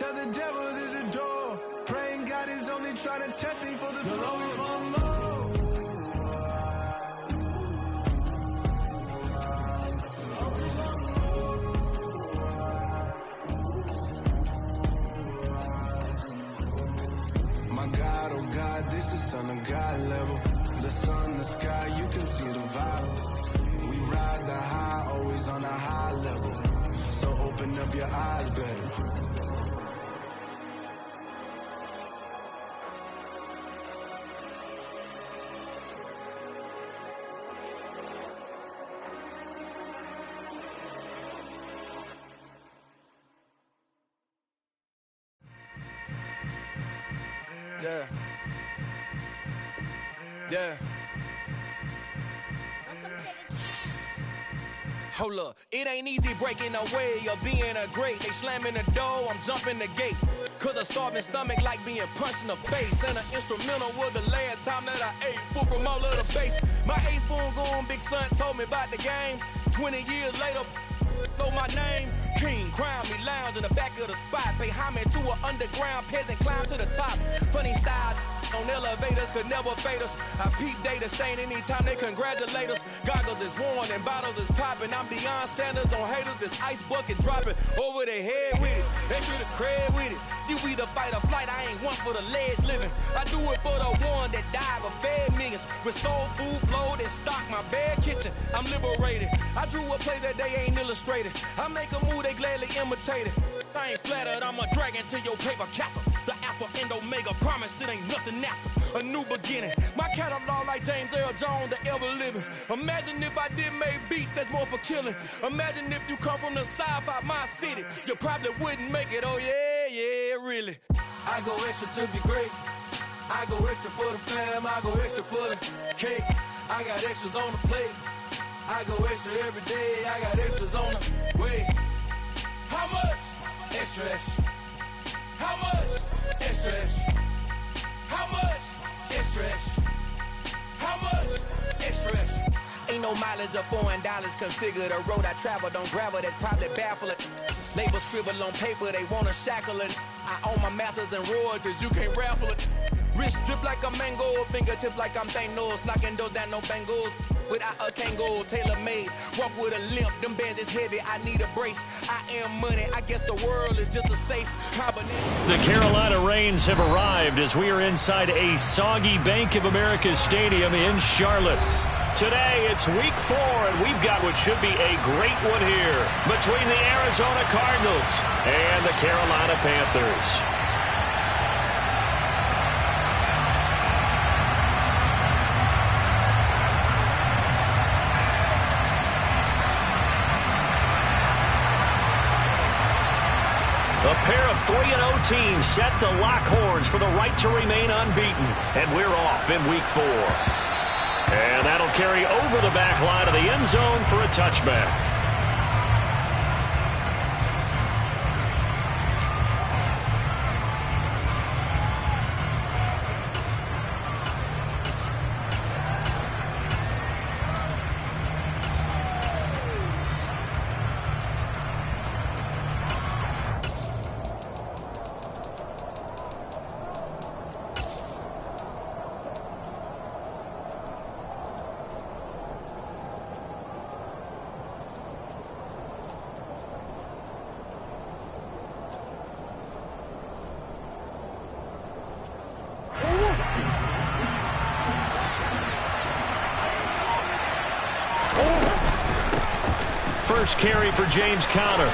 Tell the devil there's a door. Praying God is only trying to test me for the flow. Always want more. My God, oh God, this is Son of God level. The sun, the sky, you can see the vibe. We ride the high, always on a high level. So open up your eyes better. Yeah. Yeah. Hold up, it ain't easy breaking away or being a great. They slamming the door, I'm jumping the gate. Cause a starving stomach like being punched in the face. And an instrumental was the last time that I ate. Food from all of the base. My ace boom goon, big son told me about the game. 20 years later, know my name. King, crown me, lounge in the back of the spot. Pay homage to an underground peasant, climb to the top. Funny style on elevators could never fade us. I peep data stain anytime they congratulate us. Goggles is worn and bottles is popping. I'm Deion Sanders on haters, this ice bucket dropping over their head with it. Extra the cred with it. You either fight or flight, I ain't one for the ledge living. I do it for the one that died but fed millions. With soul food flowed and stock my bad kitchen. I'm liberated. I drew a play that they ain't illustrated. I make a move, they gladly imitate it. I ain't flattered, I'm a dragon to your paper castle. The Alpha and Omega, promise it ain't nothing after. A new beginning. My catalog like James Earl Jones, the ever living. Imagine if I did make beats that's more for killing. Imagine if you come from the south out my city. You probably wouldn't make it, oh yeah, really. I go extra to be great. I go extra for the fam, I go extra for the cake. I got extras on the plate. I go extra every day, I got extras on the way. How much? Extra, extra. How much? Extra, extra. How much? Extra, extra. How much? Extra, extra. Ain't no mileage of $4 configure the road I travel. Don't gravel, that probably baffle it. Label scribble on paper, they wanna shackle it. I own my masters and royalties, you can't raffle it. Wrist drip like a mango, fingertips like I'm Thanos. Knocking doors down, no bangles. Without a Kango, tailor-made. Walk with a limp, them bands is heavy, I need a brace. I am money, I guess the world is just a safe combination. The Carolina Rains have arrived as we are inside a soggy Bank of America Stadium in Charlotte. Today, it's week 4, and we've got what should be a great one here between the Arizona Cardinals and the Carolina Panthers. A pair of 3-0 teams set to lock horns for the right to remain unbeaten. And we're off in week 4. And that'll carry over the back line of the end zone for a touchback. First carry for James Conner.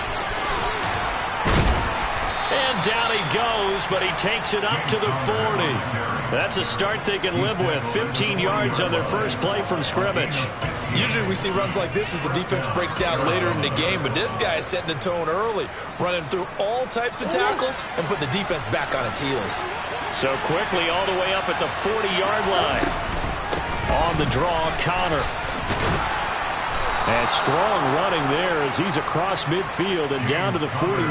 And down he goes, but he takes it up to the 40. That's a start they can live with. 15 yards on their first play from scrimmage. Usually we see runs like this as the defense breaks down later in the game, but this guy is setting the tone early, running through all types of tackles and putting the defense back on its heels. So quickly all the way up at the 40-yard line. On the draw, Conner. And strong running there as he's across midfield and down to the 49.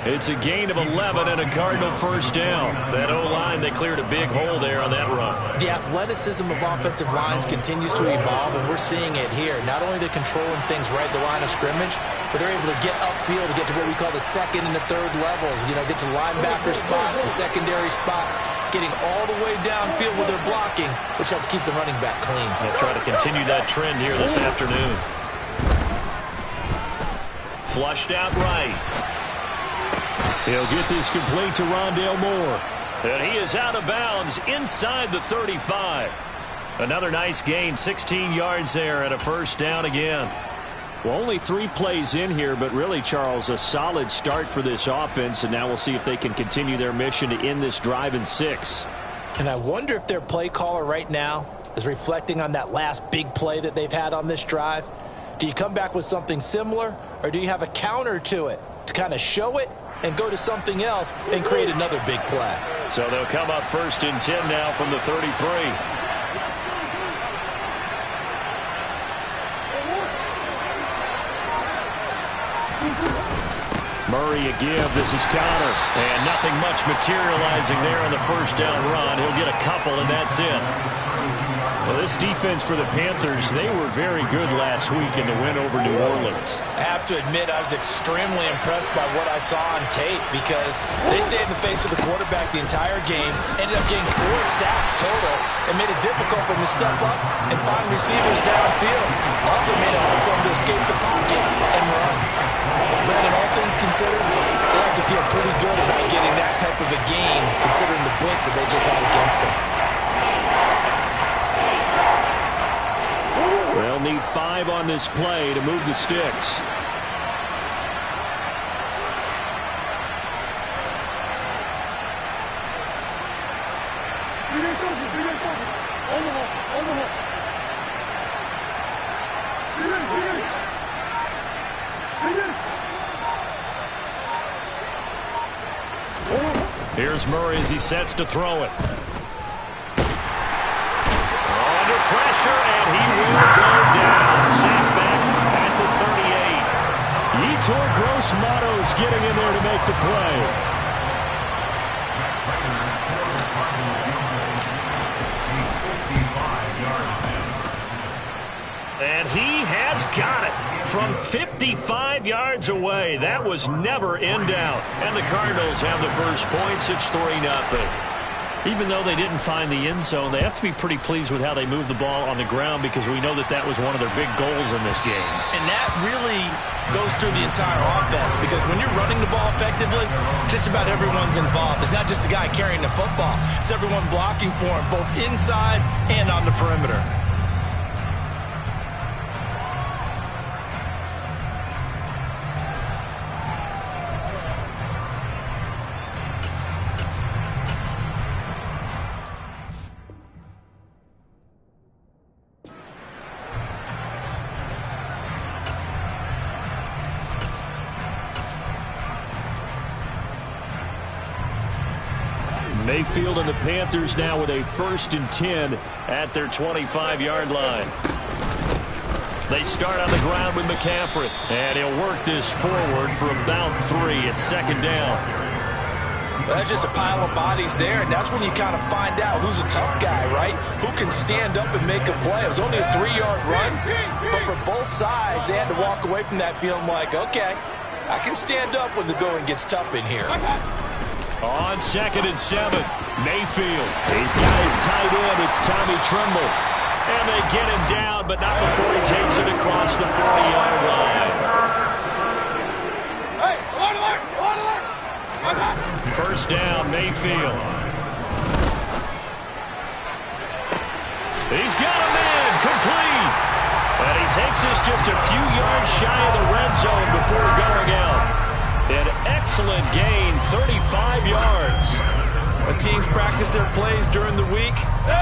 It's a gain of 11 and a Cardinal first down. That O-line, they cleared a big hole there on that run. The athleticism of offensive lines continues to evolve, and we're seeing it here. Not only are they controlling things right at the line of scrimmage, but they're able to get upfield to get to what we call the second and the third levels. You know, get to linebacker spot, the secondary spot, getting all the way downfield with their blocking, which helps keep the running back clean. They'll try to continue that trend here this afternoon. Flushed out right. He'll get this complete to Rondale Moore. And he is out of bounds inside the 35. Another nice gain, 16 yards there and a first down again. Well, only 3 plays in here, but really, Charles, a solid start for this offense, and now we'll see if they can continue their mission to end this drive in 6. And I wonder if their play caller right now is reflecting on that last big play that they've had on this drive. Do you come back with something similar, or do you have a counter to it to kind of show it and go to something else and create another big play? So they'll come up 1st and 10 now from the 33. Murray a give. This is Conner. And nothing much materializing there on the first down run. He'll get a couple, and that's it. Well, this defense for the Panthers, they were very good last week in the win over New Orleans. I have to admit, I was extremely impressed by what I saw on tape because they stayed in the face of the quarterback the entire game, ended up getting 4 sacks total, and made it difficult for him to step up and find receivers downfield. Also made it hard for him to escape the pocket and run. Brandon, all things considered, they have to feel pretty good about getting that type of a gain, considering the blitz that they just had against them. They'll need 5 on this play to move the sticks. Here's Murray as he sets to throw it. Under pressure, and he will go down. Sacked back at the 38. Yetur Gross-Matos getting in there to make the play. And he has got it from 55 yards away. That was never in doubt. And the Cardinals have the first points. It's 3-0. Even though they didn't find the end zone, they have to be pretty pleased with how they moved the ball on the ground because we know that that was one of their big goals in this game. And that really goes through the entire offense because when you're running the ball effectively, just about everyone's involved. It's not just the guy carrying the football. It's everyone blocking for him, both inside and on the perimeter. Mayfield and the Panthers now with a 1st and 10 at their 25-yard line. They start on the ground with McCaffrey, and he'll work this forward for about 3 at 2nd down. Well, that's just a pile of bodies there, and that's when you kind of find out who's a tough guy, right? Who can stand up and make a play. It was only a 3-yard run, but for both sides, they had to walk away from that feeling like, okay, I can stand up when the going gets tough in here. On 2nd and 7, Mayfield. He's got his tight end. It's Tommy Tremble. And they get him down, but not before he takes it across the 40-yard line. First down, Mayfield. He's got a man, complete. And he takes us just a few yards shy of the red zone before going out. An excellent gain, 35 yards. When teams practice their plays during the week,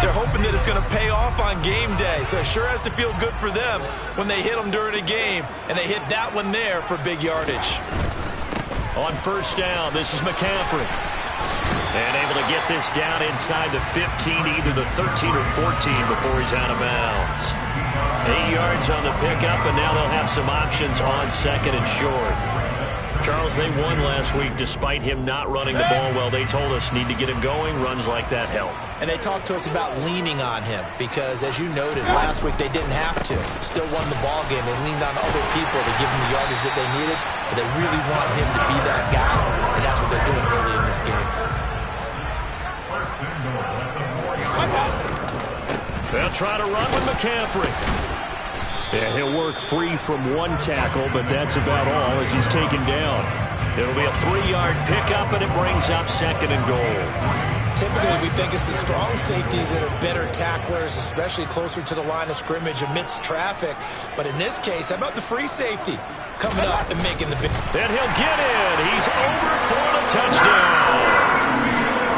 they're hoping that it's going to pay off on game day. So it sure has to feel good for them when they hit them during a game, and they hit that one there for big yardage. On first down, this is McCaffrey. And able to get this down inside the 15, either the 13 or 14 before he's out of bounds. 8 yards on the pickup, and now they'll have some options on 2nd and short. Charles, they won last week despite him not running the ball well. They told us need to get him going. Runs like that help. And they talked to us about leaning on him because, as you noted, last week they didn't have to. Still won the ball game. They leaned on other people to give them the yardage that they needed, but they really want him to be that guy, and that's what they're doing early in this game. They'll try to run with McCaffrey. Yeah, he'll work free from one tackle, but that's about all as he's taken down. It'll be a 3-yard pickup, and it brings up 2nd and goal. Typically, we think it's the strong safeties that are better tacklers, especially closer to the line of scrimmage amidst traffic. But in this case, how about the free safety coming up and making the big... And he'll get in. He's over for the touchdown.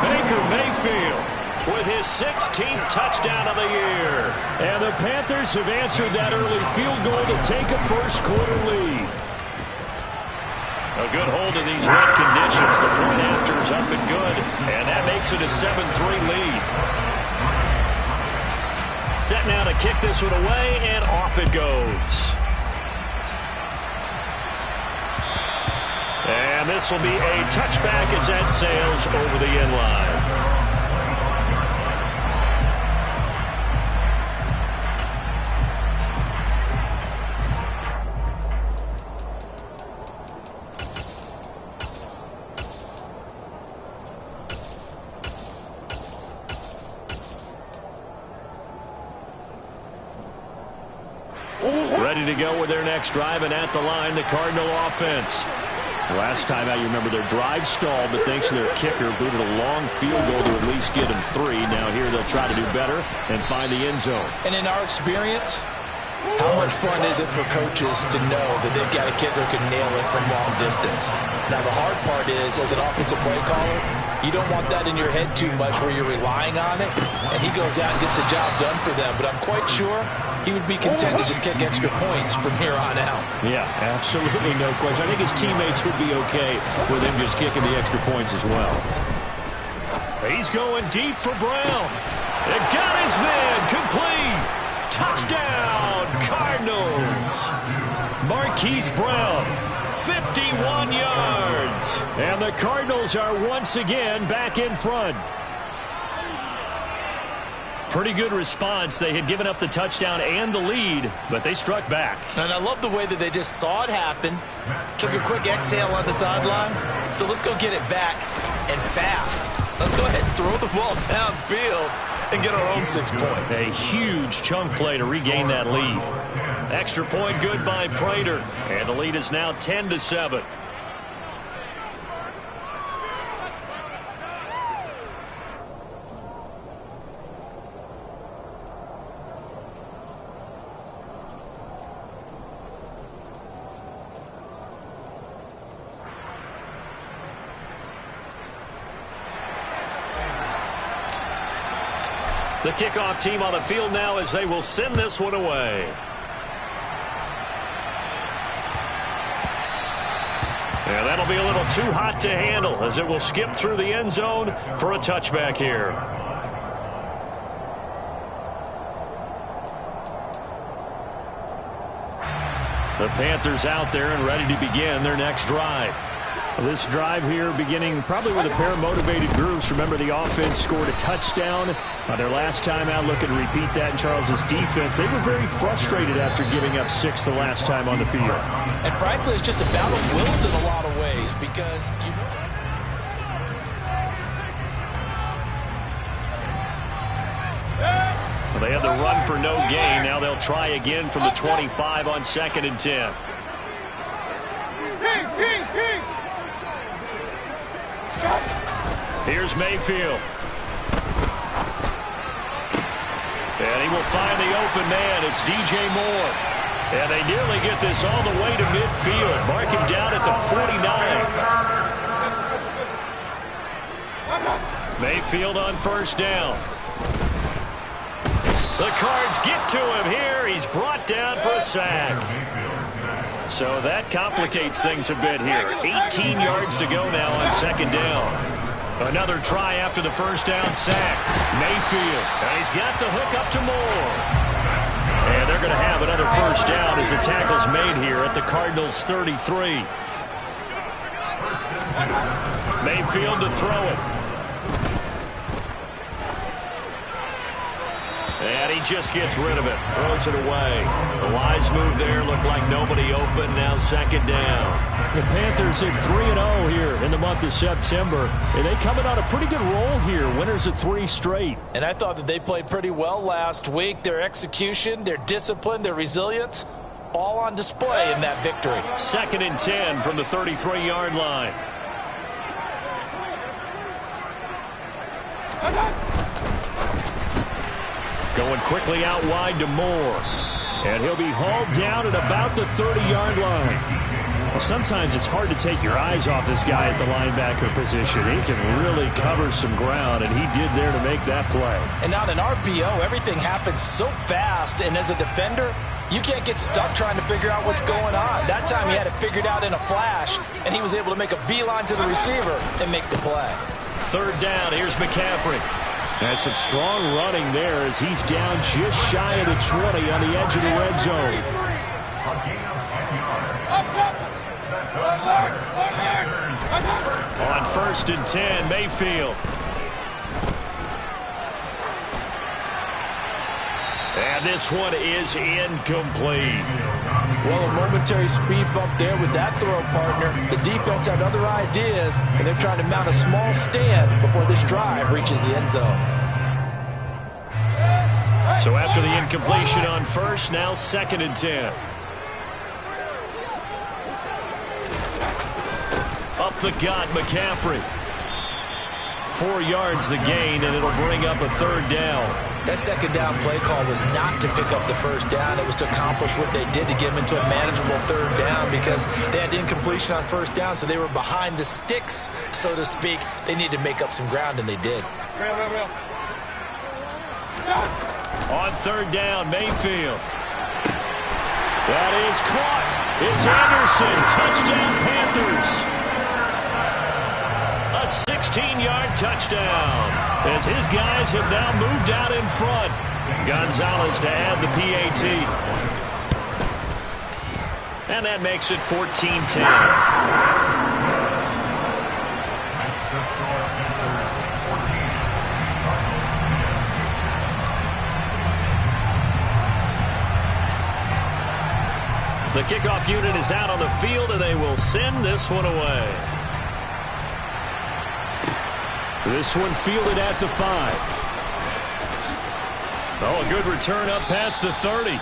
Baker Mayfield with his 16th touchdown of the year. And the Panthers have answered that early field goal to take a first-quarter lead. A good hold of these wet conditions. The point after is up and good, and that makes it a 7-3 lead. Set now to kick this one away, and off it goes. And this will be a touchback as that sails over the end line. Ready to go with their next drive, and at the line, the Cardinal offense. Last time out, you remember their drive stalled, but thanks to their kicker, booted a long field goal to at least get them 3. Now here they'll try to do better and find the end zone. And in our experience, how much fun is it for coaches to know that they've got a kicker who can nail it from long distance? Now, the hard part is, as an offensive play caller, you don't want that in your head too much where you're relying on it, and he goes out and gets the job done for them. But I'm quite sure he would be content to just kick extra points from here on out. Yeah, absolutely no question. I think his teammates would be okay with him just kicking the extra points as well. He's going deep for Brown. It got his man complete. Touchdown, Cardinals. Marquise Brown, 51 yards. And the Cardinals are once again back in front. Pretty good response. They had given up the touchdown and the lead, but they struck back. And I love the way that they just saw it happen, took a quick exhale on the sidelines. So let's go get it back and fast. Let's go ahead and throw the ball downfield and get our own 6 points. A huge chunk play to regain that lead. Extra point good by Prater, and the lead is now 10-7. The kickoff team on the field now as they will send this one away. Yeah, that'll be a little too hot to handle as it will skip through the end zone for a touchback here. The Panthers out there and ready to begin their next drive. This drive here beginning probably with a pair of motivated groups. Remember, the offense scored a touchdown on their last time out. Looking to repeat that in Charles's defense. They were very frustrated after giving up 6 the last time on the field. And frankly, it's just a battle of wills in a lot of ways because you know. Well, they had the run for no gain. Now they'll try again from the 25 on 2nd and 10. Here's Mayfield. And he will find the open man. It's DJ Moore. And they nearly get this all the way to midfield. Mark him down at the 49. Mayfield on first down. The Cards get to him here. He's brought down for a sack. So that complicates things a bit here. 18 yards to go now on 2nd down. Another try after the first down sack. Mayfield. And he's got the hook up to Moore. And they're going to have another first down as the tackle's made here at the Cardinals' 33. Mayfield to throw it. And he just gets rid of it. Throws it away. The wise move there. Looked like nobody open. Now second down. The Panthers at 3-0 here in the month of September. And they coming on a pretty good roll here. Winners of 3 straight. And I thought that they played pretty well last week. Their execution, their discipline, their resilience, all on display in that victory. 2nd and 10 from the 33-yard line. Going quickly out wide to Moore. And he'll be hauled down at about the 30-yard line. Well, sometimes it's hard to take your eyes off this guy at the linebacker position. He can really cover some ground, and he did there to make that play. And on an RPO, everything happens so fast, and as a defender, you can't get stuck trying to figure out what's going on. That time he had it figured out in a flash, and he was able to make a beeline to the receiver and make the play. 3rd down, here's McCaffrey. That's some strong running there as he's down just shy of the 20 on the edge of the red zone. On 1st and 10, Mayfield. And this one is incomplete. Well, a momentary speed bump there with that throw, partner. The defense had other ideas, and they're trying to mount a small stand before this drive reaches the end zone. So after the incompletion on 1st, now 2nd and 10. Up the gut, McCaffrey. 4 yards the gain, and it'll bring up a 3rd down. That 2nd down play call was not to pick up the 1st down. It was to accomplish what they did to get them into a manageable 3rd down because they had incompletion on 1st down, so they were behind the sticks, so to speak. They needed to make up some ground, and they did. On 3rd down, Mayfield. That is caught. It's Anderson. Touchdown, Panthers. A 16-yard touchdown as his guys have now moved out in front. Gonzalez to add the PAT. And that makes it 14-10. The kickoff unit is out on the field, and they will send this one away. This one fielded at the 5. Oh, a good return up past the 30.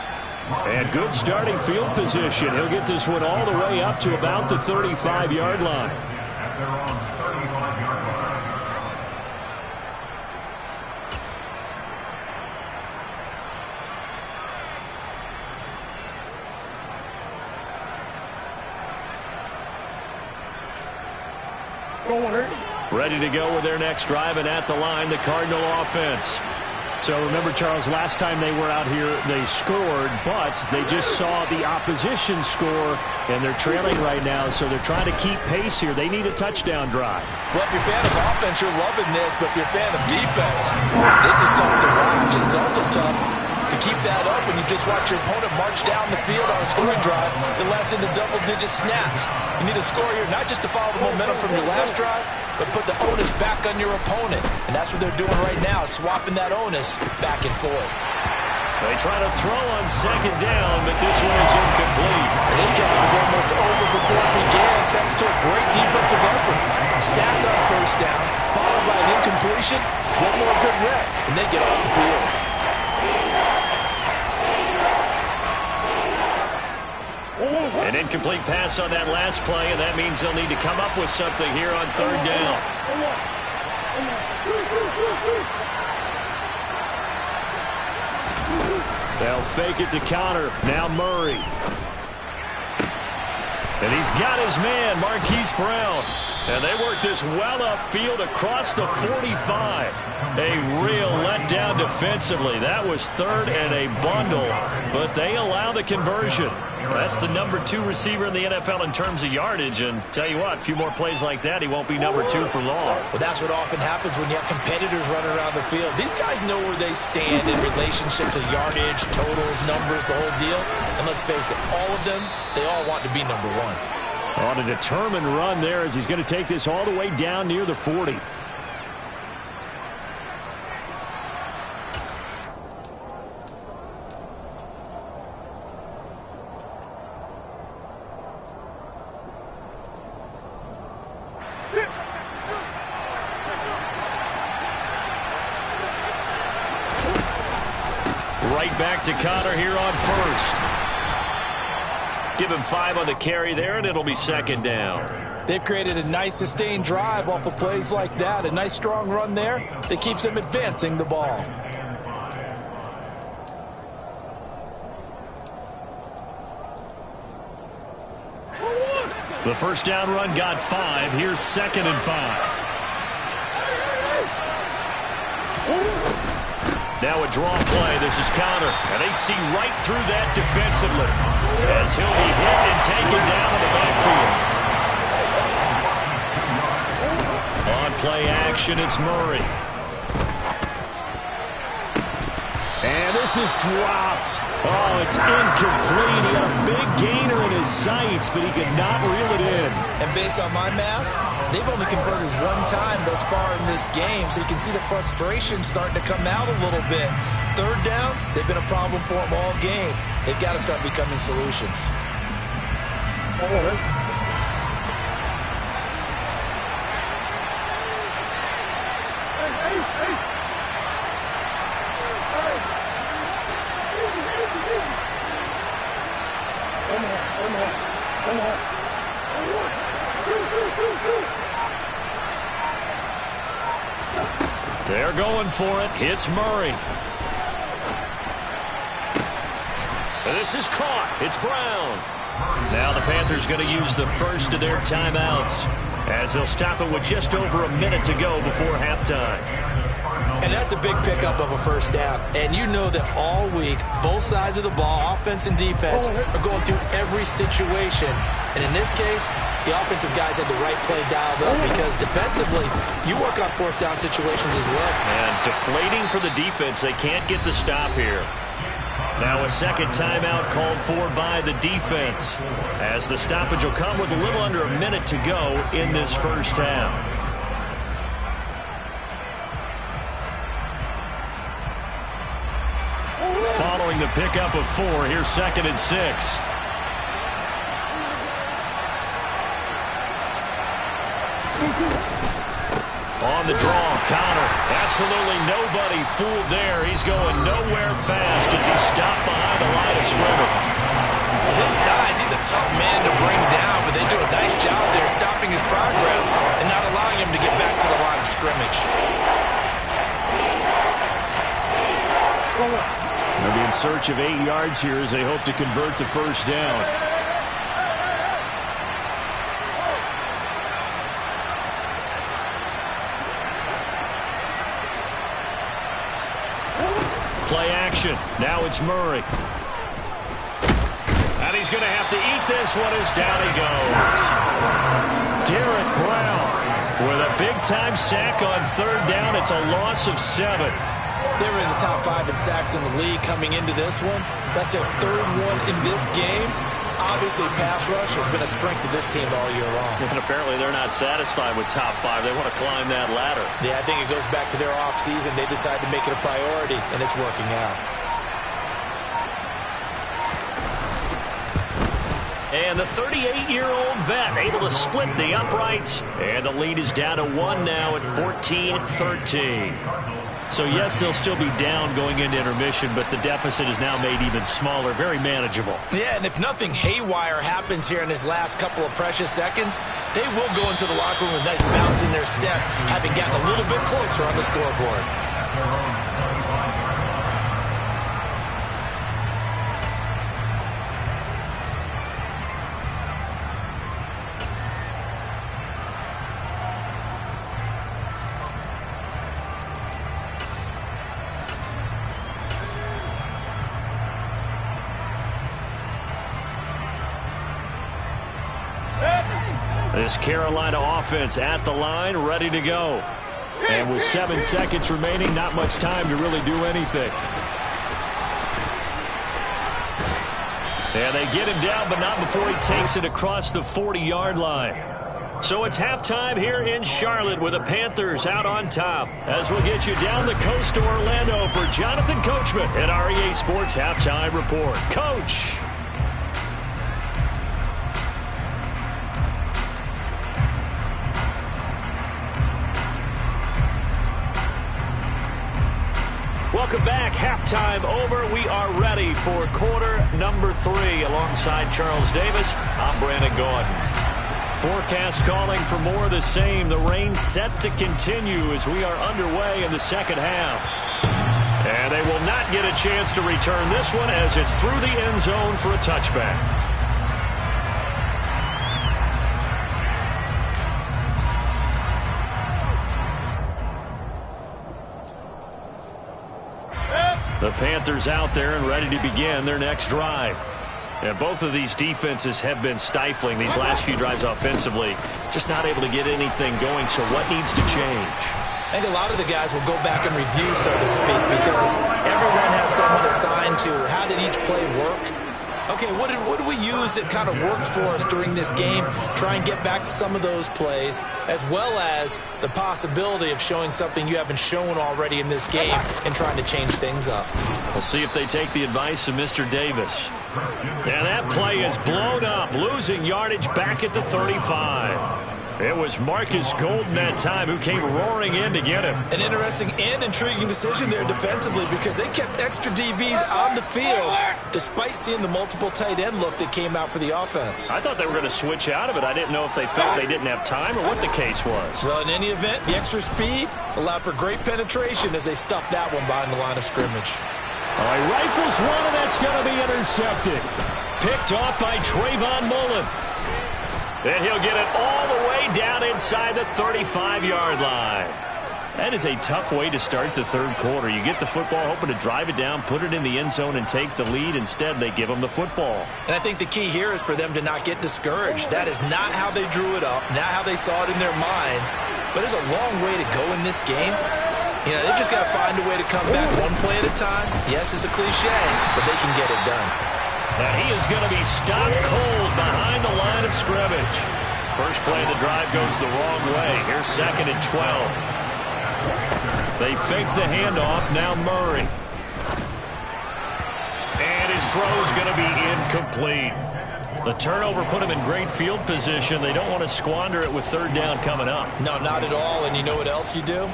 And good starting field position. He'll get this one all the way up to about the 35-yard line. Ready to go with their next drive, and at the line, the Cardinal offense. So remember, Charles, last time they were out here, they scored, but they just saw the opposition score, and they're trailing right now, so they're trying to keep pace here. They need a touchdown drive. Well, if you're a fan of offense, you're loving this, but if you're a fan of defense, this is tough to watch, and it's also tough to keep that up when you just watch your opponent march down the field on a scoring drive that lasts into double-digit snaps. You need to score here, not just to follow the momentum from your last drive, but put the onus back on your opponent. And that's what they're doing right now, swapping that onus back and forth. They try to throw on 2nd down, but this one is incomplete. And this drive is almost over before it began, thanks to a great defensive effort. Sacked on 1st down, followed by an incompletion, one more good rep, and they get off the field. An incomplete pass on that last play, and that means they'll need to come up with something here on 3rd down. They'll fake it to counter. Now Murray. And he's got his man, Marquise Brown. And they work this well upfield across the 45. A real letdown defensively. That was 3rd and a bundle, but they allow the conversion. That's the number 2 receiver in the NFL in terms of yardage, and tell you what, a few more plays like that, he won't be number 2 for long. Well, that's what often happens when you have competitors running around the field. These guys know where they stand in relationship to yardage, totals, numbers, the whole deal. And let's face it, all of them, they all want to be number 1. On a determined run there as he's going to take this all the way down near the 40. Right back to Connor here on first. Give him 5 on the carry there, and it'll be second down. They've created a nice sustained drive off of plays like that. A nice strong run there that keeps them advancing the ball. The first down run got 5. Here's 2nd and 5. Now a draw play. This is Connor. And they see right through that defensively as he'll be hit and taken down in the backfield. On play action, it's Murray. And this is dropped. Oh, it's incomplete. He had a big gainer in his sights, but he could not reel it in. And based on my math, they've only converted 1 time thus far in this game, so you can see the frustration starting to come out a little bit. Third downs, they've been a problem for them all game. They've got to start becoming solutions. They're going for it. Hits Murray. And this is caught. It's Brown. Now the Panthers going to use the first of their timeouts as they'll stop it with just over a minute to go before halftime. And that's a big pickup of a first down. And you know that all week, both sides of the ball, offense and defense, are going through every situation. And in this case, the offensive guys had the right play dialed up because defensively, you work on 4th down situations as well. And deflating for the defense. They can't get the stop here. Now a second timeout called for by the defense as the stoppage will come with a little under a minute to go in this first half. Following the pickup of 4, here's 2nd and 6. On the draw, Connor. Absolutely nobody fooled there. He's going nowhere fast as he's stopped behind the line of scrimmage. With his size, he's a tough man to bring down, but they do a nice job there stopping his progress and not allowing him to get back to the line of scrimmage. They'll be in search of 8 yards here as they hope to convert the first down. Play action. Now it's Murray. And he's going to have to eat this one as down he goes. Derek Brown with a big-time sack on 3rd down. It's a loss of 7. They were in the top 5 in sacks in the league coming into this one. That's their 3rd one in this game. Obviously, pass rush has been a strength of this team all year long. And apparently they're not satisfied with top 5. They want to climb that ladder. Yeah, I think it goes back to their offseason. They decided to make it a priority, and it's working out. And the 38-year-old vet able to split the uprights. And the lead is down to 1 now at 14-13. So, yes, they'll still be down going into intermission, but the deficit is now made even smaller, very manageable. Yeah, and if nothing haywire happens here in his last couple of precious seconds, they will go into the locker room with a nice bounce in their step, having gotten a little bit closer on the scoreboard. This Carolina offense at the line, ready to go. And with 7 seconds remaining, not much time to really do anything. And they get him down, but not before he takes it across the 40-yard line. So it's halftime here in Charlotte with the Panthers out on top. As we'll get you down the coast to Orlando for Jonathan Coachman at REA Sports Halftime Report. Coach. Welcome back. Halftime over. We are ready for quarter number 3. Alongside Charles Davis, I'm Brandon Gaudin. Forecast calling for more of the same. The rain set to continue as we are underway in the second half. And they will not get a chance to return this one as it's through the end zone for a touchback. The Panthers out there and ready to begin their next drive. And both of these defenses have been stifling these last few drives offensively. Just not able to get anything going, so what needs to change? I think a lot of the guys will go back and review, so to speak, because everyone has someone assigned to how did each play work. Okay, what did we use that kind of worked for us during this game? Try and get back to some of those plays, as well as the possibility of showing something you haven't shown already in this game and trying to change things up. We'll see if they take the advice of Mr. Davis. And that play is blown up, losing yardage back at the 35. It was Marcus Golden that time who came roaring in to get him. An interesting and intriguing decision there defensively because they kept extra DBs on the field despite seeing the multiple tight end look that came out for the offense. I thought they were going to switch out of it. I didn't know if they felt they didn't have time or what the case was. Well, in any event, the extra speed allowed for great penetration as they stuffed that one behind the line of scrimmage. All right, rifles one, and that's going to be intercepted. Picked off by Trayvon Mullen. And he'll get it all the way down inside the 35-yard line. That is a tough way to start the third quarter. You get the football, hoping to drive it down, put it in the end zone, and take the lead. Instead, they give them the football. And I think the key here is for them to not get discouraged. That is not how they drew it up, not how they saw it in their minds. But there's a long way to go in this game. You know, they've just got to find a way to come back one play at a time. Yes, it's a cliche, but they can get it done. And he is going to be stopped cold behind the line of scrimmage. First play of the drive goes the wrong way. Here's 2nd and 12. They fake the handoff. Now Murray. And his throw's going to be incomplete. The turnover put him in great field position. They don't want to squander it with third down coming up. No, not at all. And you know what else you do?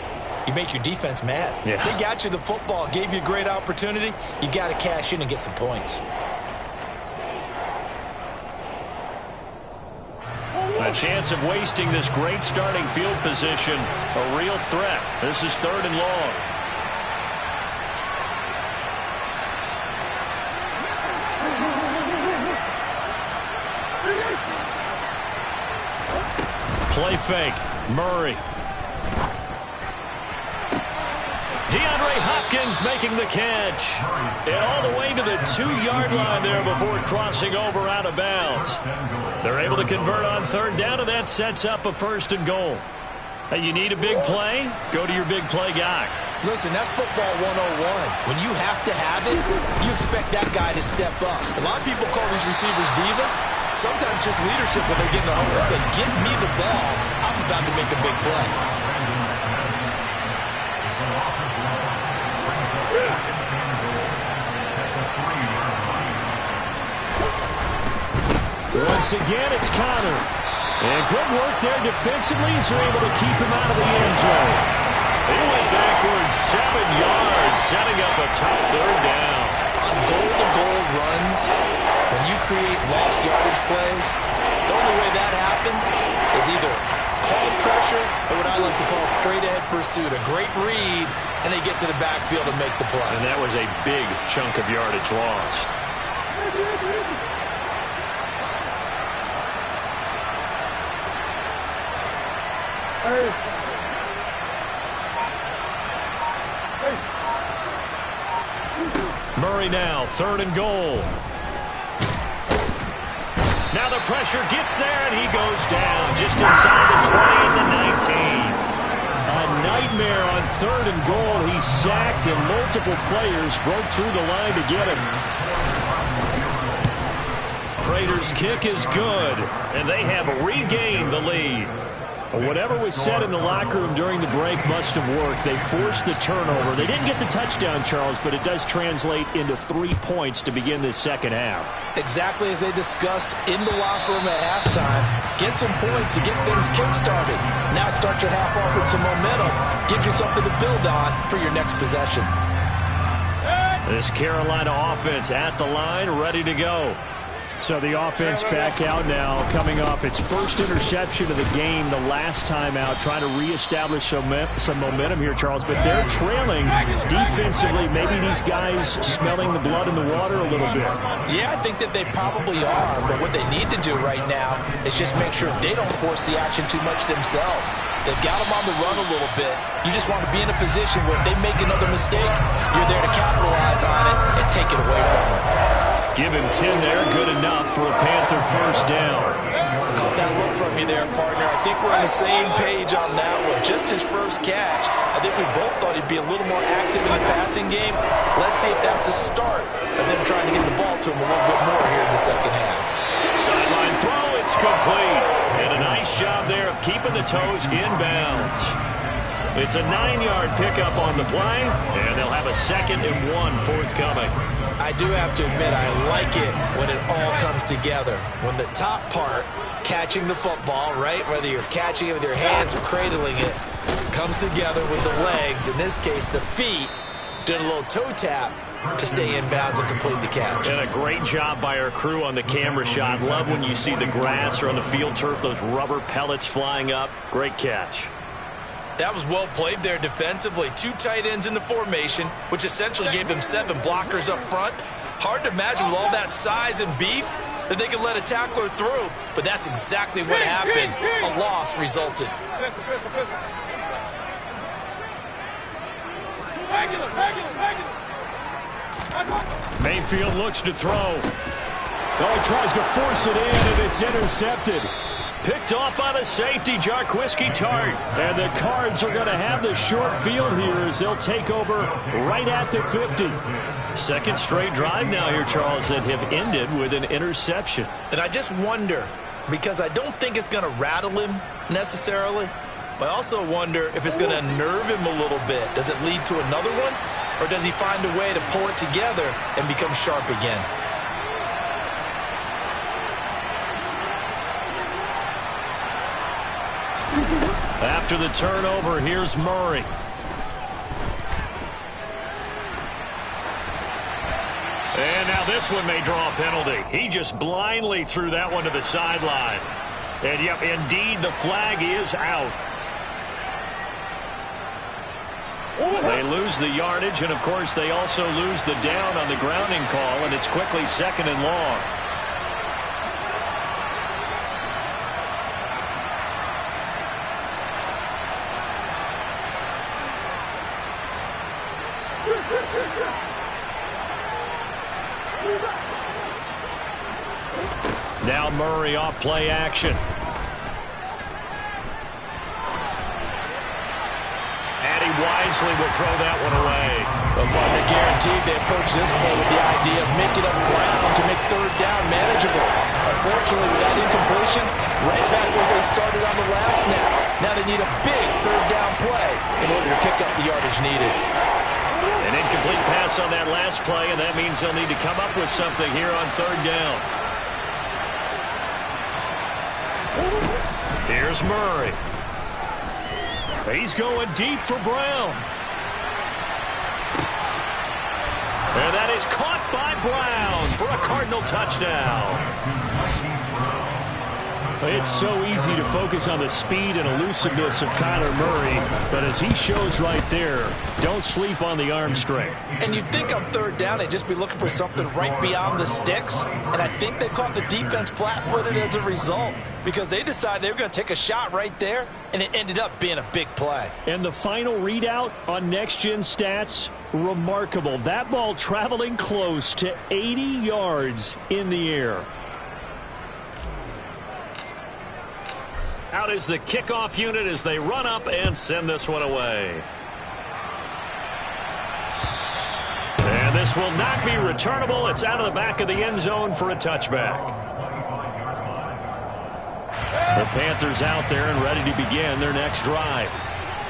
You make your defense mad. Yeah. They got you the football, gave you a great opportunity. You got to cash in and get some points. A chance of wasting this great starting field position. A real threat. This is 3rd and long. Play fake. Murray. DeAndre Hopkins making the catch. And all the way to the 2-yard line there before crossing over out of bounds. They're able to convert on third down, and that sets up a 1st and goal. Hey, you need a big play? Go to your big play guy. Listen, that's football 101. When you have to have it, you expect that guy to step up. A lot of people call these receivers divas. Sometimes just leadership when they get in the hole and say, get me the ball. I'm about to make a big play. Once again, it's Connor. And good work there defensively as they're able to keep him out of the end zone. He went backwards 7 yards, setting up a tough third down. On goal-to-goal runs, when you create lost yardage plays, the only way that happens is either call pressure or what I like to call straight-ahead pursuit. A great read, and they get to the backfield and make the play. And that was a big chunk of yardage lost. Murray now, 3rd and goal. Now the pressure gets there, and he goes down just inside the 20 and the 19. A nightmare on 3rd and goal. He's sacked, and multiple players broke through the line to get him. Raiders' kick is good, and they have regained the lead. Whatever was said in the locker room during the break must have worked. They forced the turnover. They didn't get the touchdown, Charles, but it does translate into 3 points to begin this second half. Exactly as they discussed in the locker room at halftime. Get some points to get things kick-started. Now start your half off with some momentum. Gives you something to build on for your next possession. This Carolina offense at the line, ready to go. So the offense back out now, coming off its first interception of the game the last time out, trying to reestablish some momentum here, Charles. But they're trailing defensively. Maybe these guys smelling the blood in the water a little bit. Yeah, I think that they probably are. But what they need to do right now is just make sure they don't force the action too much themselves. They've got them on the run a little bit. You just want to be in a position where if they make another mistake, you're there to capitalize on it and take it away from them. Give him 10 there. Good enough for a Panther first down. Caught that look from you there, partner. I think we're on the same page on that one. Just his first catch. I think we both thought he'd be a little more active in the passing game. Let's see if that's the start of them trying to get the ball to him a little bit more here in the second half. Sideline throw. It's complete. And a nice job there of keeping the toes inbounds. It's a 9-yard pickup on the play, and they'll have a 2nd and 1 forthcoming. I do have to admit, I like it when it all comes together. When the top part, catching the football, right, whether you're catching it with your hands or cradling it, comes together with the legs, in this case the feet, doing a little toe tap to stay in bounds and complete the catch. And a great job by our crew on the camera shot. Love when you see the grass or on the field turf, those rubber pellets flying up. Great catch. That was well played there defensively. 2 tight ends in the formation, which essentially gave them 7 blockers up front. Hard to imagine with all that size and beef that they could let a tackler through, but that's exactly what happened. A loss resulted. Mayfield looks to throw. Oh, he tries to force it in, and it's intercepted. Picked off by the safety, Jarquiski Tart. And the Cards are going to have the short field here as they'll take over right at the 50. Second straight drive now here, Charles, that have ended with an interception. And I just wonder, because I don't think it's going to rattle him necessarily, but I also wonder if it's going to unnerve him a little bit. Does it lead to another one? Or does he find a way to pull it together and become sharp again? After the turnover, here's Murray. And now this one may draw a penalty. He just blindly threw that one to the sideline. And, yep, indeed, the flag is out. They lose the yardage, and, of course, they also lose the down on the grounding call, and it's quickly 2nd and long. Now Murray off play action. And he wisely will throw that one away. Well, partner, guaranteed they approach this play with the idea of making up ground to make 3rd down manageable. Unfortunately, with that incompletion, right back where they started on the last snap. Now they need a big 3rd down play in order to pick up the yardage needed. An incomplete pass on that last play, and that means they'll need to come up with something here on 3rd down. Here's Murray. He's going deep for Brown. And that is caught by Brown for a Cardinal touchdown. It's so easy to focus on the speed and elusiveness of Kyler Murray, but as he shows right there, don't sleep on the arm strength. And you'd think on 3rd down they'd just be looking for something right beyond the sticks, and I think they caught the defense flat-footed as a result because they decided they were going to take a shot right there, and it ended up being a big play. And the final readout on Next Gen Stats, remarkable. That ball traveling close to 80 yards in the air. Out is the kickoff unit as they run up and send this one away. And this will not be returnable. It's out of the back of the end zone for a touchback. The Panthers out there and ready to begin their next drive.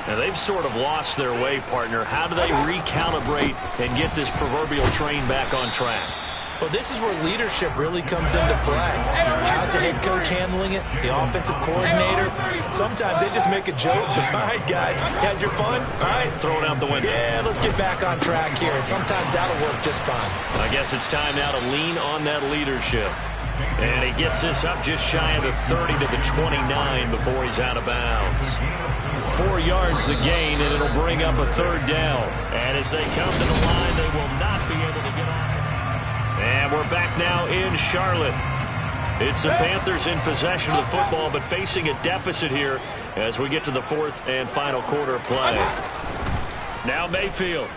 Now, they've sort of lost their way, partner. How do they recalibrate and get this proverbial train back on track? Well, this is where leadership really comes into play. How's the head coach handling it? The offensive coordinator? Sometimes they just make a joke. All right, guys, you had your fun? All right. Throw it out the window. Yeah, let's get back on track here. And sometimes that'll work just fine. I guess it's time now to lean on that leadership. And he gets this up just shy of the 30 to the 29 before he's out of bounds. 4 yards the gain, and it'll bring up a third down. And as they come to the line, they will not be able to get off. And we're back now in Charlotte. It's the Panthers in possession of the football, but facing a deficit here as we get to the fourth and final quarter play. Now Mayfield.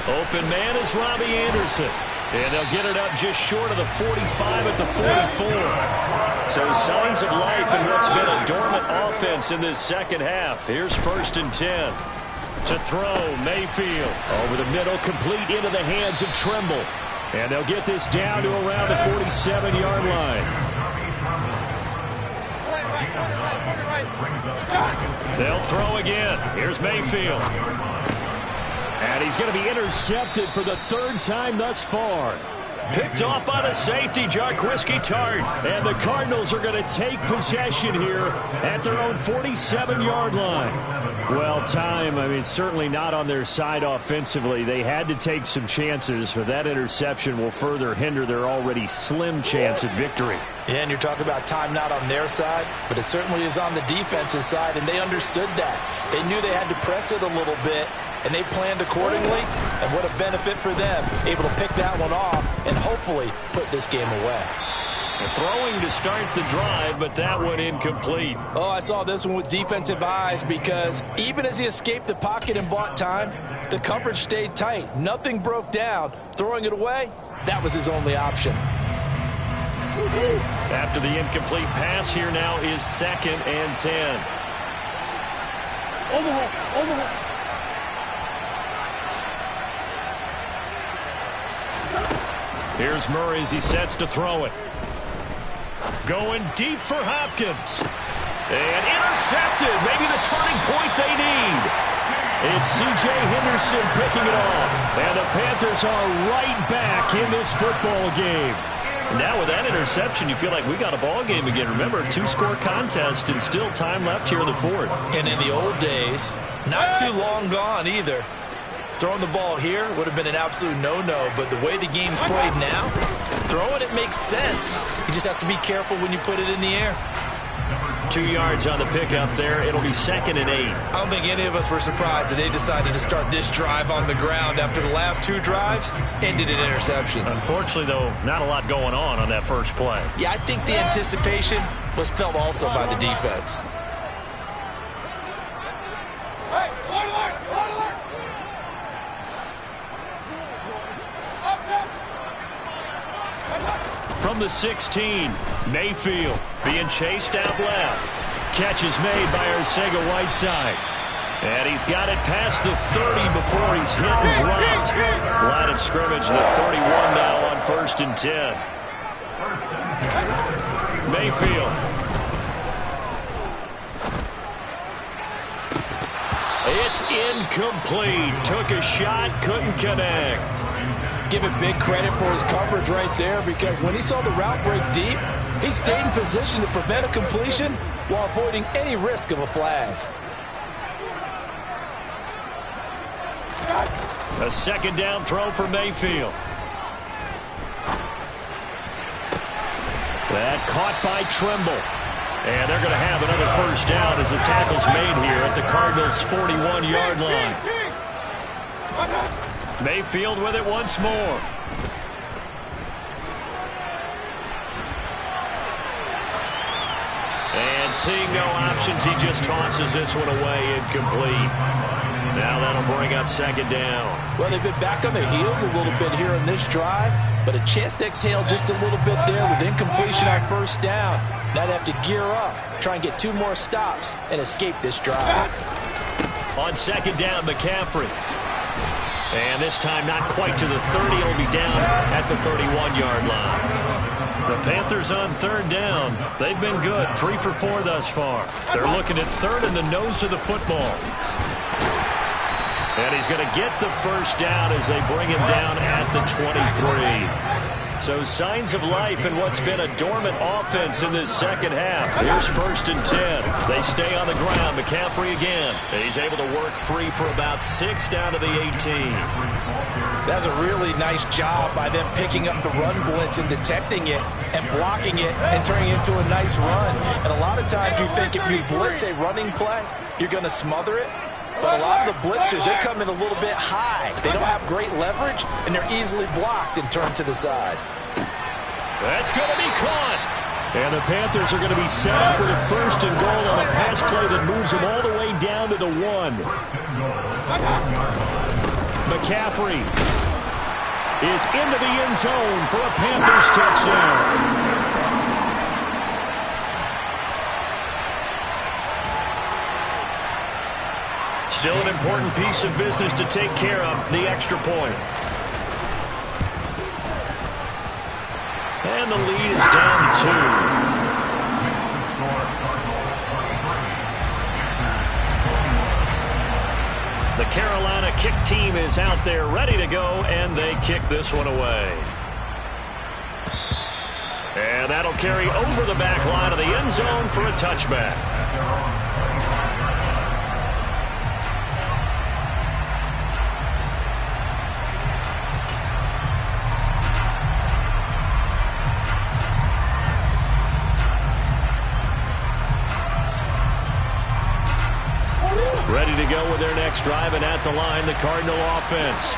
Open man is Robbie Anderson. And they'll get it up just short of the 45 at the 44. So signs of life in what's been a dormant offense in this second half. Here's 1st and 10. To throw, Mayfield. Over the middle, complete into the hands of Trimble. And they'll get this down to around the 47-yard line. They'll throw again. Here's Mayfield. And he's going to be intercepted for the 3rd time thus far. Picked off by the safety, Jaquiski Tartt. And the Cardinals are going to take possession here at their own 47-yard line. Well, certainly not on their side offensively. They had to take some chances, but that interception will further hinder their already slim chance at victory. Yeah, and you're talking about time not on their side, but it certainly is on the defensive side, and they understood that. They knew they had to press it a little bit, and they planned accordingly, and what a benefit for them, able to pick that one off and hopefully put this game away. Throwing to start the drive, but that one incomplete. Oh, I saw this one with defensive eyes because even as he escaped the pocket and bought time, the coverage stayed tight. Nothing broke down. Throwing it away, that was his only option. After the incomplete pass, here now is 2nd and 10. Here's Murray as he sets to throw it. Going deep for Hopkins. And intercepted. Maybe the turning point they need. It's C.J. Henderson picking it off. And the Panthers are right back in this football game. Now with that interception, you feel like we got a ball game again. Remember, 2-score contest and still time left here in the fourth. And in the old days, not too long gone either. Throwing the ball here would have been an absolute no-no, but the way the game's played now, throwing it makes sense. You just have to be careful when you put it in the air. 2 yards on the pickup there. It'll be 2nd and 8. I don't think any of us were surprised that they decided to start this drive on the ground after the last 2 drives ended in interceptions. Unfortunately, though, not a lot going on that first play. Yeah, I think the anticipation was felt also by the defense. From the 16, Mayfield being chased out left. Catch is made by Arcega-Whiteside. And he's got it past the 30 before he's hit and dropped. Line of scrimmage, the 31 now on 1st and 10. Mayfield. It's incomplete. Took a shot, couldn't connect. Give it big credit for his coverage right there because when he saw the route break deep, he stayed in position to prevent a completion while avoiding any risk of a flag. A 2nd down throw for Mayfield. That caught by Trimble. And they're going to have another 1st down as the tackle's made here at the Cardinals' 41-yard line. Mayfield with it once more. And seeing no options, he just tosses this one away incomplete. Now that'll bring up 2nd down. Well, they've been back on their heels a little bit here in this drive, but a chance to exhale just a little bit there with incompletion on 1st down. Now they have to gear up, try and get 2 more stops, and escape this drive. On 2nd down, McCaffrey. And this time not quite to the 30. It'll be down at the 31-yard line. The Panthers on third down. They've been good. 3 for 4 thus far. They're looking at third in the nose of the football. And he's going to get the first down as they bring him down at the 23. So signs of life in what's been a dormant offense in this second half. Here's 1st and 10. They stay on the ground. McCaffrey again. And he's able to work free for about 6 down to the 18. That's a really nice job by them picking up the run blitz and detecting it and blocking it and turning it into a nice run. And a lot of times you think if you blitz a running play, you're going to smother it. But a lot of the blitzers, they come in a little bit high. They don't have great leverage, and they're easily blocked and turned to the side. That's going to be caught. And the Panthers are going to be set up with a 1st and goal on a pass play that moves them all the way down to the 1. McCaffrey is into the end zone for a Panthers touchdown. Still an important piece of business to take care of, the extra point. And the lead is down to 2. The Carolina kick team is out there ready to go, and they kick this one away. And that'll carry over the back line of the end zone for a touchback. Ready to go with their next drive, and at the line, the Cardinal offense.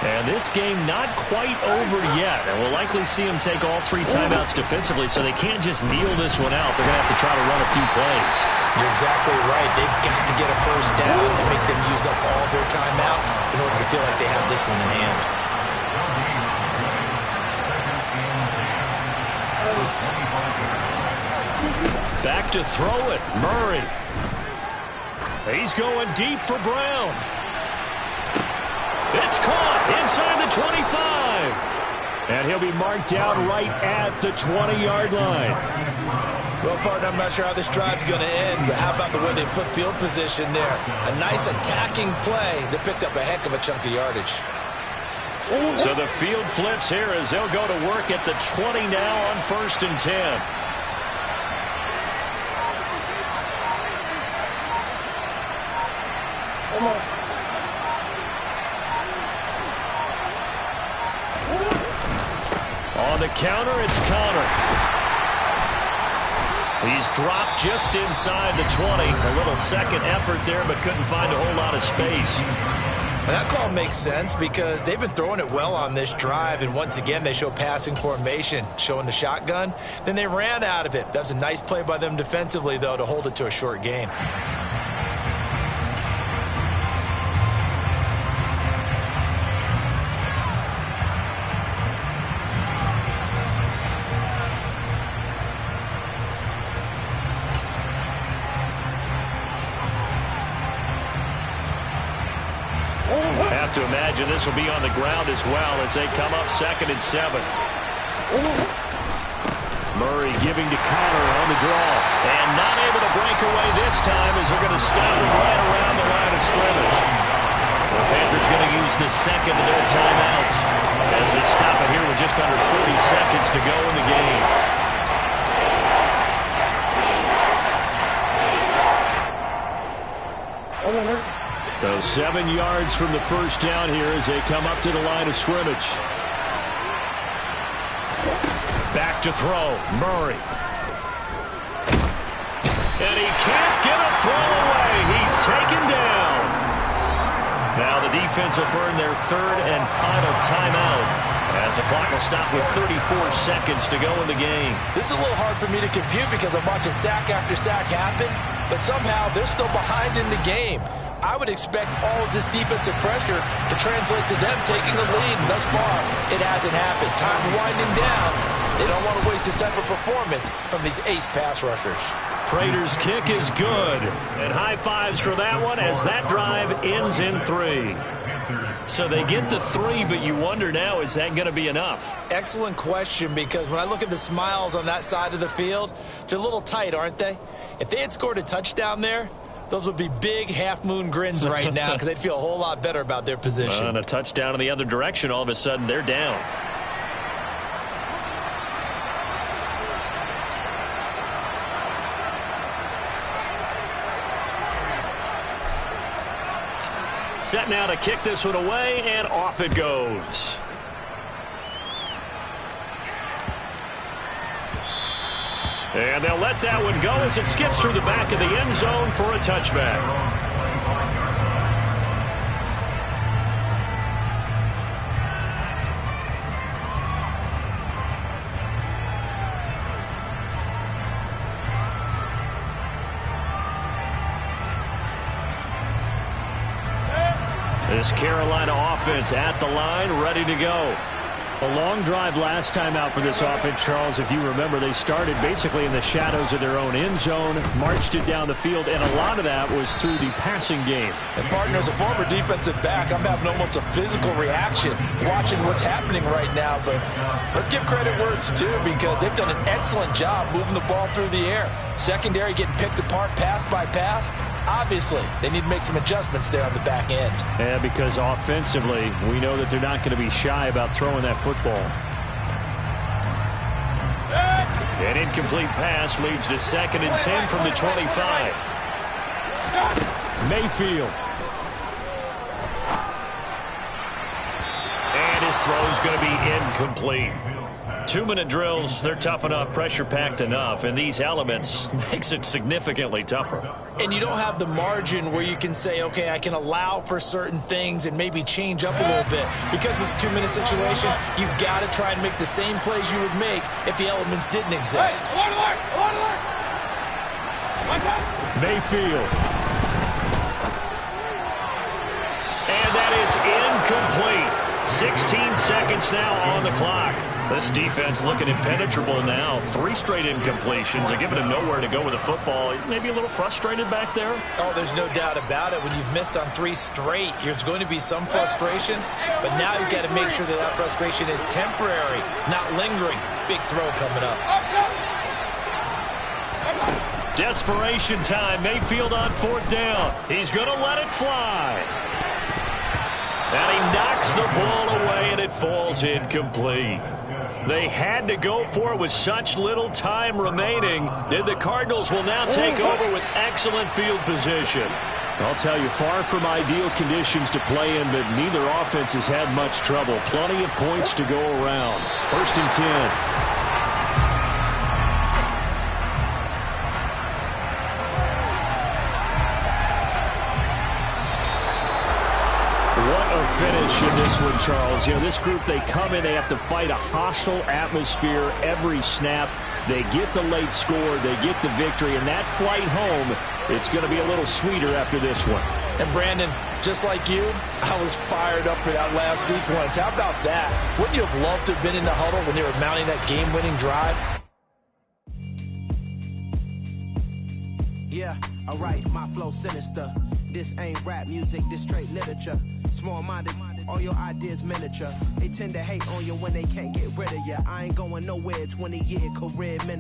And this game not quite over yet, and we'll likely see them take all 3 timeouts defensively, so they can't just kneel this one out. They're going to have to try to run a few plays. You're exactly right. They've got to get a first down and make them use up all their timeouts in order to feel like they have this one in hand. Back to throw it, Murray. He's going deep for Brown. It's caught inside the 25. And he'll be marked down right at the 20-yard line. Well, partner, I'm not sure how this drive's going to end, but how about the way they flip field position there? A nice attacking play that picked up a heck of a chunk of yardage. So the field flips here as they'll go to work at the 20 now on 1st and 10. On the counter, it's Connor. He's dropped just inside the 20. A little second effort there, but couldn't find a whole lot of space. And that call makes sense because they've been throwing it well on this drive, and once again they show passing formation, showing the shotgun. Then they ran out of it. That was a nice play by them defensively, though, to hold it to a short game. To imagine this will be on the ground as well as they come up 2nd and 7. Murray giving to Connor on the draw. And not able to break away this time as they're going to stop him right around the line of scrimmage. The Panthers going to use the second of their timeouts as they stop it here with just under 40 seconds to go in the game. So 7 yards from the first down here as they come up to the line of scrimmage. Back to throw, Murray. And he can't get a throw away. He's taken down. Now the defense will burn their 3rd and final timeout as the clock will stop with 34 seconds to go in the game. This is a little hard for me to compute because I'm watching sack after sack happen, but somehow they're still behind in the game. I would expect all of this defensive pressure to translate to them taking a lead. Thus far, it hasn't happened. Time's winding down. They don't want to waste this type of performance from these ace pass rushers. Prater's kick is good. And high fives for that one as that drive ends in 3. So they get the 3, but you wonder now, is that going to be enough? Excellent question, because when I look at the smiles on that side of the field, they're a little tight, aren't they? If they had scored a touchdown there, those would be big half-moon grins right now because they'd feel a whole lot better about their position. And a touchdown in the other direction, all of a sudden they're down. Set now to kick this one away, and off it goes. And they'll let that one go as it skips through the back of the end zone for a touchback. This Carolina offense at the line, ready to go. A long drive last time out for this offense, Charles. If you remember, they started basically in the shadows of their own end zone, marched it down the field, and a lot of that was through the passing game. And, partner, as a former defensive back, I'm having almost a physical reaction watching what's happening right now. But let's give credit where it's due, because they've done an excellent job moving the ball through the air. Secondary getting picked apart pass by pass. Obviously, they need to make some adjustments there on the back end. Yeah, because offensively, we know that they're not going to be shy about throwing that football. An incomplete pass leads to 2nd and 10 from the 25. Mayfield. And his throw is going to be incomplete. 2-minute drills, they're tough enough, pressure-packed enough, and these elements makes it significantly tougher. And you don't have the margin where you can say, okay, I can allow for certain things and maybe change up a little bit. Because it's a 2-minute situation, you've got to try and make the same plays you would make if the elements didn't exist. Mayfield. And that is incomplete. 16 seconds now on the clock. This defense looking impenetrable now. 3 straight incompletions. They're giving him nowhere to go with the football. Maybe a little frustrated back there. Oh, there's no doubt about it. When you've missed on 3 straight, there's going to be some frustration. But now he's got to make sure that that frustration is temporary, not lingering. Big throw coming up. Desperation time. Mayfield on 4th down. He's going to let it fly. And he knocks the ball away, and it falls incomplete. They had to go for it with such little time remaining. Then the Cardinals will now take over with excellent field position. I'll tell you, far from ideal conditions to play in, but neither offense has had much trouble. Plenty of points to go around. 1st and 10. Finish in this one, Charles. You know, this group, they come in, they have to fight a hostile atmosphere every snap. They get the late score, they get the victory, and that flight home, it's going to be a little sweeter after this one. And, Brandon, just like you, I was fired up for that last sequence. How about that? Wouldn't you have loved to have been in the huddle when they were mounting that game-winning drive? Yeah, alright, my flow sinister. This ain't rap music, this straight literature. Small-minded, all your ideas miniature. They tend to hate on you when they can't get rid of you. I ain't going nowhere, 20-year career minimum.